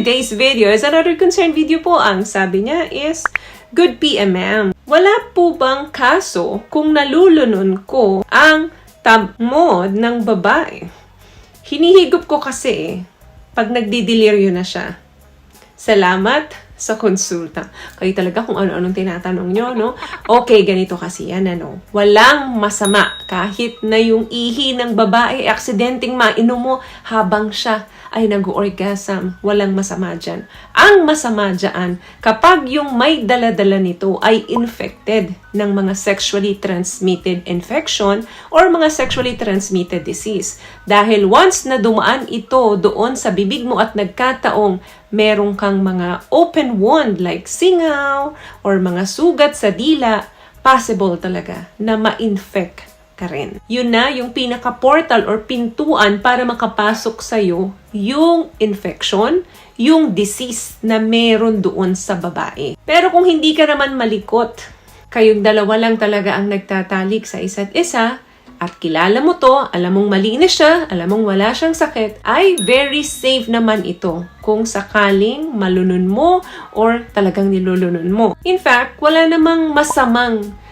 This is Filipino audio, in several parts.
today's video is another concern video po. Ang sabi niya is, good PMM. Wala po bang kaso kung nalulunon ko ang tab mod ng babae? Hinihigop ko kasi pag nagdidelirio na siya. Salamat sa konsulta. Kayo talaga kung ano-anong tinatanong nyo, no? Okay, ganito kasi yan, ano? Walang masama kahit na yung ihi ng babae, aksidenteng mainom mo habang siya ay nag-orgasm. Walang masama dyan. Ang masama dyan, kapag yung may dala-dala nito ay infected ng mga sexually transmitted infection or mga sexually transmitted disease. Dahil once na dumaan ito doon sa bibig mo at nagkataong meron kang mga open wound like singaw or mga sugat sa dila, possible talaga na ma-infect ka rin. Yun na yung pinaka-portal or pintuan para makapasok sa'yo yung infection, yung disease na meron doon sa babae. Pero kung hindi ka naman malikot, kayong dalawa lang talaga ang nagtatalik sa isa't isa, at kilala mo to, alam mong malinis siya, alam mong wala siyang sakit, ay very safe naman ito kung sakaling malunon mo or talagang nilulunon mo. In fact, wala namang masamang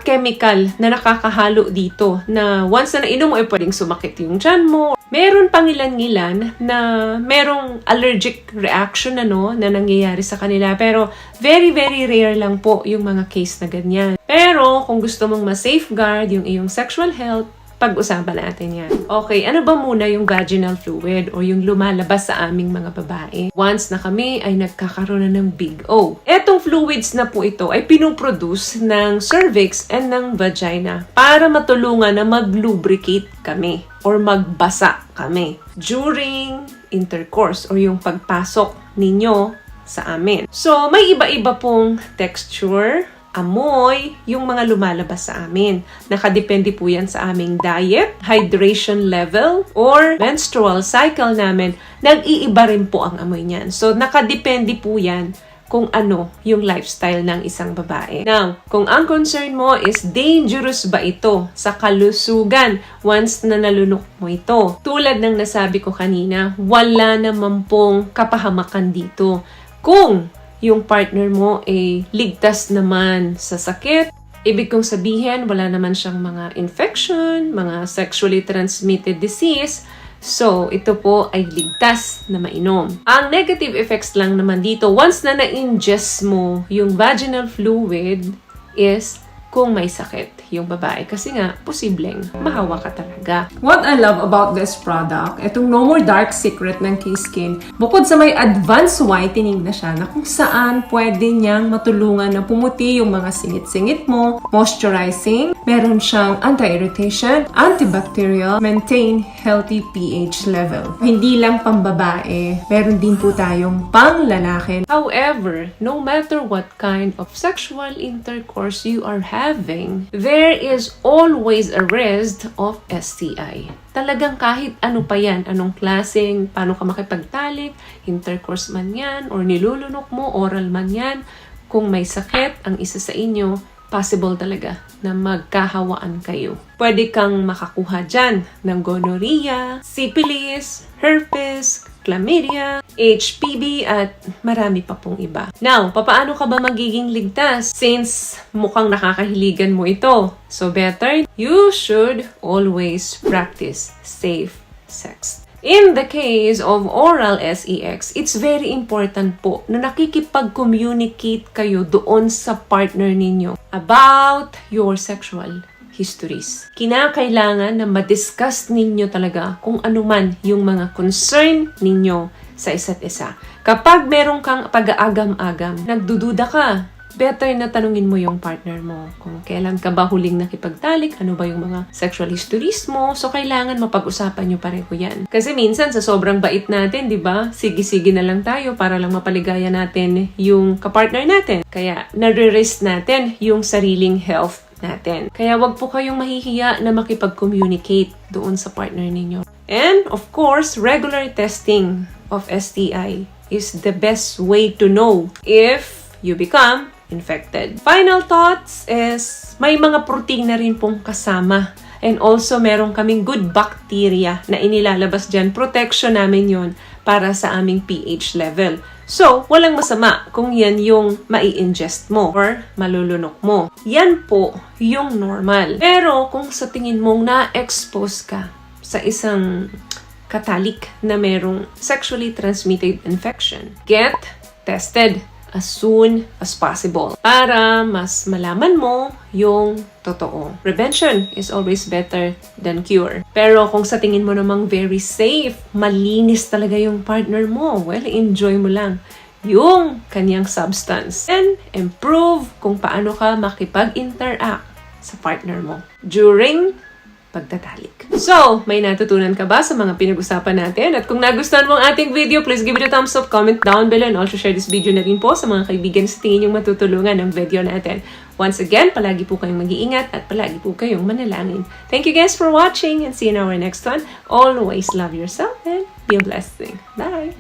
chemical na nakakahalo dito na once na nainom mo ay pwedeng sumakit yung tiyan mo. Meron pang ilan-ilan na merong allergic reaction na nangyayari sa kanila, pero very very rare lang po yung mga case na ganyan. Pero kung gusto mong ma-safeguard yung iyong sexual health, pag-usapan natin yan. Okay, ano ba muna yung vaginal fluid o yung lumalabas sa aming mga babae? Once na kami ay nagkakaroon na ng big O. Etong fluids na po ito ay pinuproduce ng cervix and ng vagina para matulungan na mag-lubricate kami or magbasa kami during intercourse or yung pagpasok ninyo sa amin. So, may iba-iba pong texture, amoy, yung mga lumalabas sa amin. Nakadepende po yan sa aming diet, hydration level, or menstrual cycle namin. Nag-iiba rin po ang amoy niyan. So, nakadepende po yan kung ano yung lifestyle ng isang babae. Now, kung ang concern mo is dangerous ba ito sa kalusugan once na nalunok mo ito? Tulad ng nasabi ko kanina, wala naman pong kapahamakan dito. Kung yung partner mo ay ligtas naman sa sakit, ibig kong sabihin, wala naman siyang mga infection, mga sexually transmitted disease, so ito po ay ligtas na mainom. Ang negative effects lang naman dito, once na na-ingest mo yung vaginal fluid, is kung may sakit yung babae. Kasi nga, posibleng mahawa ka talaga. What I love about this product, itong No More Dark Secret ng K-Skin, bukod sa may advanced whitening na siya, na kung saan pwede niyang matulungan na pumuti yung mga singit-singit mo, moisturizing, meron siyang anti-irritation, antibacterial, maintain healthy pH level. Hindi lang pambabae, meron din po tayong pang-lalaki. However, no matter what kind of sexual intercourse you are having, there is always a risk of STI. Talagang kahit ano pa yan, anong klaseng, paano ka makipagtalik, intercourse man yan, or nilulunok mo, oral man yan, kung may sakit ang isa sa inyo, possible talaga na magkahawaan kayo. Pwede kang makakuha dyan ng gonorrhea, syphilis, herpes, chlamydia, HPV, at marami pa pong iba. Now, papaano ka ba magiging ligtas since mukhang nakakahiligan mo ito? So better, you should always practice safe sex. In the case of oral sex, it's very important po na nakikipag-communicate kayo doon sa partner ninyo about your sexual histories. Kinakailangan na ma-discuss ninyo talaga kung ano man yung mga concern ninyo sa isa't isa. Kapag meron kang pag-aagam-agam, nagdududa ka, better na tanungin mo yung partner mo kung kailan ka ba huling nakipagtalik, ano ba yung mga sexual histories mo. So, kailangan mapag-usapan nyo pareho yan. Kasi minsan, sa sobrang bait natin, di ba? Sige-sige na lang tayo para lang mapaligaya natin yung kapartner natin. Kaya, nare-risk natin yung sariling health natin. Kaya, wag po kayong mahihiya na makipag-communicate doon sa partner ninyo. And, of course, regular testing of STI is the best way to know if you become infected. Final thoughts is may mga protein na rin pong kasama. And also, meron kaming good bacteria na inilalabas dyan. Protection namin yon para sa aming pH level. So, walang masama kung yan yung mai-ingest mo or malulunok mo. Yan po yung normal. Pero kung sa tingin mong na-expose ka sa isang katalik na merong sexually transmitted infection, get tested as soon as possible para mas malaman mo yung totoo. Prevention is always better than cure. Pero kung sa tingin mo namang very safe, malinis talaga yung partner mo, well, enjoy mo lang yung kanyang substance. And improve kung paano ka makipag-interact sa partner mo during pagtatalik. So, may natutunan ka ba sa mga pinag-usapan natin? At kung nagustuhan mo ang ating video, please give it a thumbs up, comment down below, and also share this video na rin po sa mga kaibigan sa tingin yung matutulungan ng video natin. Once again, palagi po kayong mag-iingat at palagi po kayong manalangin. Thank you guys for watching and see you in our next one. Always love yourself and be a blessing. Bye!